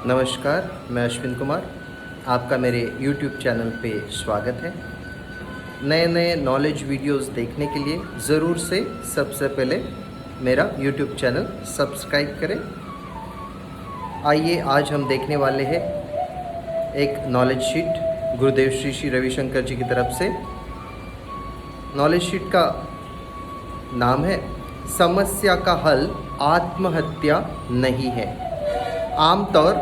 नमस्कार, मैं अश्विन कुमार। आपका मेरे YouTube चैनल पे स्वागत है। नए नए नॉलेज वीडियोस देखने के लिए ज़रूर से सबसे पहले मेरा YouTube चैनल सब्सक्राइब करें। आइए आज हम देखने वाले हैं एक नॉलेज शीट गुरुदेव श्री श्री रविशंकर जी की तरफ से। नॉलेज शीट का नाम है समस्या का हल आत्महत्या नहीं है। आमतौर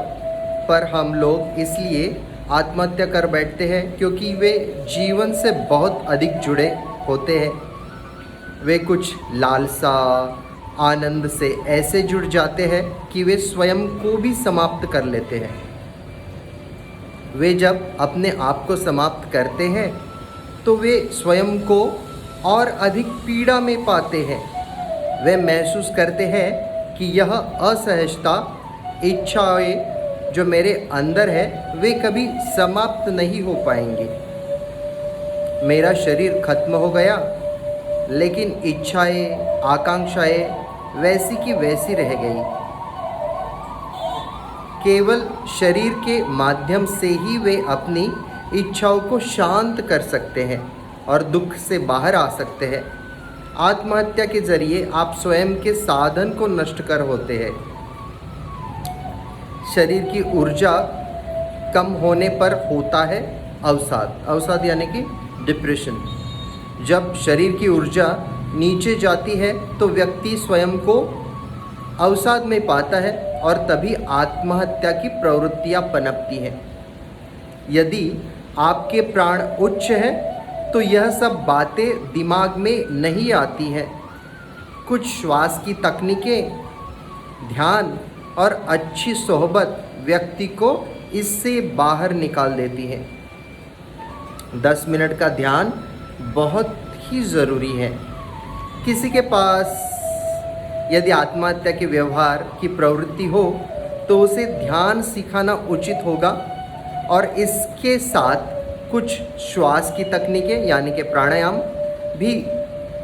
पर हम लोग इसलिए आत्महत्या कर बैठते हैं क्योंकि वे जीवन से बहुत अधिक जुड़े होते हैं। वे कुछ लालसा आनंद से ऐसे जुड़ जाते हैं कि वे स्वयं को भी समाप्त कर लेते हैं। वे जब अपने आप को समाप्त करते हैं तो वे स्वयं को और अधिक पीड़ा में पाते हैं। वे महसूस करते हैं कि यह असहजता, इच्छाएं जो मेरे अंदर है वे कभी समाप्त नहीं हो पाएंगे। मेरा शरीर खत्म हो गया लेकिन इच्छाएं, आकांक्षाएं वैसी की वैसी रह गई। केवल शरीर के माध्यम से ही वे अपनी इच्छाओं को शांत कर सकते हैं और दुख से बाहर आ सकते हैं। आत्महत्या के जरिए आप स्वयं के साधन को नष्ट कर होते हैं। शरीर की ऊर्जा कम होने पर होता है अवसाद। अवसाद यानी कि डिप्रेशन। जब शरीर की ऊर्जा नीचे जाती है तो व्यक्ति स्वयं को अवसाद में पाता है और तभी आत्महत्या की प्रवृत्तियां पनपती हैं। यदि आपके प्राण उच्च है तो यह सब बातें दिमाग में नहीं आती हैं। कुछ श्वास की तकनीकें, ध्यान और अच्छी सोहबत व्यक्ति को इससे बाहर निकाल देती है। 10 मिनट का ध्यान बहुत ही ज़रूरी है। किसी के पास यदि आत्महत्या के व्यवहार की प्रवृत्ति हो तो उसे ध्यान सिखाना उचित होगा और इसके साथ कुछ श्वास की तकनीकें यानी कि प्राणायाम भी,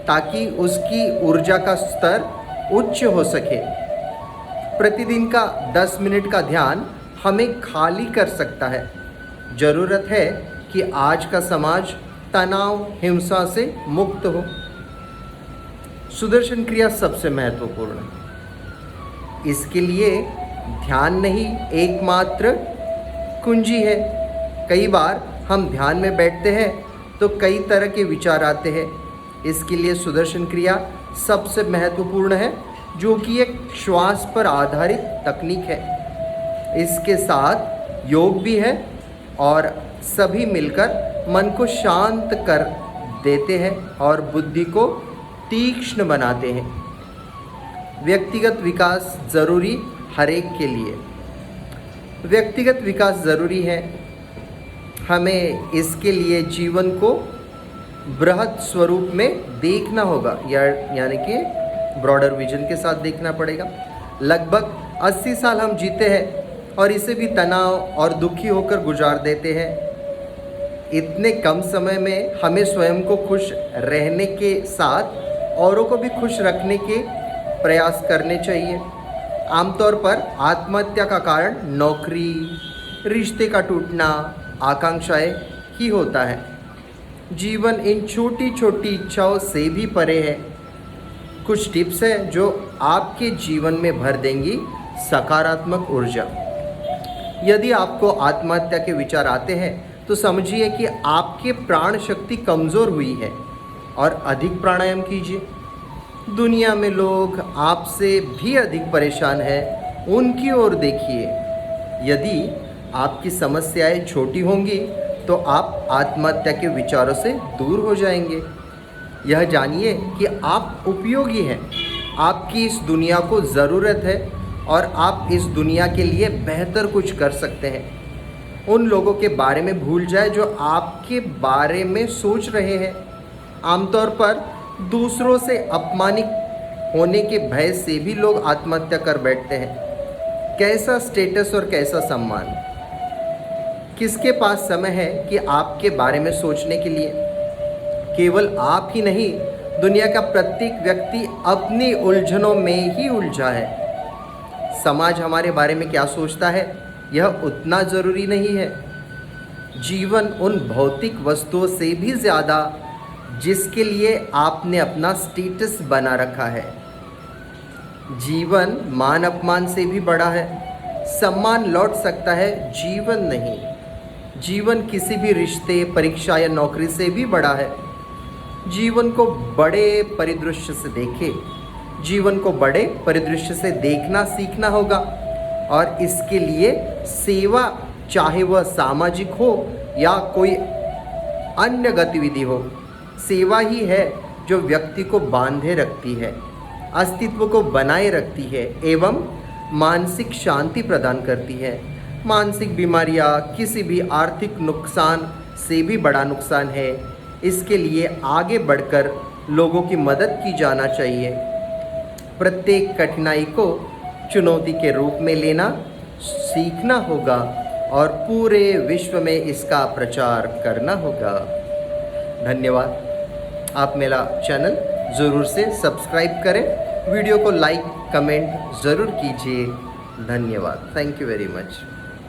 ताकि उसकी ऊर्जा का स्तर उच्च हो सके। प्रतिदिन का 10 मिनट का ध्यान हमें खाली कर सकता है। ज़रूरत है कि आज का समाज तनाव, हिंसा से मुक्त हो। सुदर्शन क्रिया सबसे महत्वपूर्ण है। इसके लिए ध्यान नहीं एकमात्र कुंजी है। कई बार हम ध्यान में बैठते हैं तो कई तरह के विचार आते हैं। इसके लिए सुदर्शन क्रिया सबसे महत्वपूर्ण है, जो कि एक श्वास पर आधारित तकनीक है। इसके साथ योग भी है और सभी मिलकर मन को शांत कर देते हैं और बुद्धि को तीक्ष्ण बनाते हैं। व्यक्तिगत विकास ज़रूरी हर एक के लिए। व्यक्तिगत विकास ज़रूरी है। हमें इसके लिए जीवन को बृहद स्वरूप में देखना होगा, यानी कि ब्रॉडर विजन के साथ देखना पड़ेगा। लगभग 80 साल हम जीते हैं और इसे भी तनाव और दुखी होकर गुजार देते हैं। इतने कम समय में हमें स्वयं को खुश रहने के साथ औरों को भी खुश रखने के प्रयास करने चाहिए। आमतौर पर आत्महत्या का कारण नौकरी, रिश्ते का टूटना, आकांक्षाएं ही होता है। जीवन इन छोटी छोटी इच्छाओं से भी परे है। कुछ टिप्स हैं जो आपके जीवन में भर देंगी सकारात्मक ऊर्जा। यदि आपको आत्महत्या के विचार आते हैं तो समझिए कि आपके प्राण शक्ति कमज़ोर हुई है और अधिक प्राणायाम कीजिए। दुनिया में लोग आपसे भी अधिक परेशान हैं, उनकी ओर देखिए। यदि आपकी समस्याएं छोटी होंगी तो आप आत्महत्या के विचारों से दूर हो जाएंगे। यह जानिए कि आप उपयोगी हैं, आपकी इस दुनिया को ज़रूरत है और आप इस दुनिया के लिए बेहतर कुछ कर सकते हैं। उन लोगों के बारे में भूल जाए जो आपके बारे में सोच रहे हैं। आमतौर पर दूसरों से अपमानित होने के भय से भी लोग आत्महत्या कर बैठते हैं। कैसा स्टेटस और कैसा सम्मान। किसके पास समय है कि आपके बारे में सोचने के लिए। केवल आप ही नहीं, दुनिया का प्रत्येक व्यक्ति अपनी उलझनों में ही उलझा है। समाज हमारे बारे में क्या सोचता है यह उतना ज़रूरी नहीं है। जीवन उन भौतिक वस्तुओं से भी ज़्यादा जिसके लिए आपने अपना स्टेटस बना रखा है। जीवन मान अपमान से भी बड़ा है। सम्मान लौट सकता है, जीवन नहीं। जीवन किसी भी रिश्ते, परीक्षा या नौकरी से भी बड़ा है। जीवन को बड़े परिदृश्य से देखें। जीवन को बड़े परिदृश्य से देखना सीखना होगा और इसके लिए सेवा, चाहे वह सामाजिक हो या कोई अन्य गतिविधि हो, सेवा ही है जो व्यक्ति को बांधे रखती है, अस्तित्व को बनाए रखती है एवं मानसिक शांति प्रदान करती है। मानसिक बीमारियां किसी भी आर्थिक नुकसान से भी बड़ा नुकसान है। इसके लिए आगे बढ़कर लोगों की मदद की जाना चाहिए। प्रत्येक कठिनाई को चुनौती के रूप में लेना सीखना होगा और पूरे विश्व में इसका प्रचार करना होगा। धन्यवाद। आप मेरा चैनल ज़रूर से सब्सक्राइब करें, वीडियो को लाइक कमेंट ज़रूर कीजिए। धन्यवाद। Thank you very much.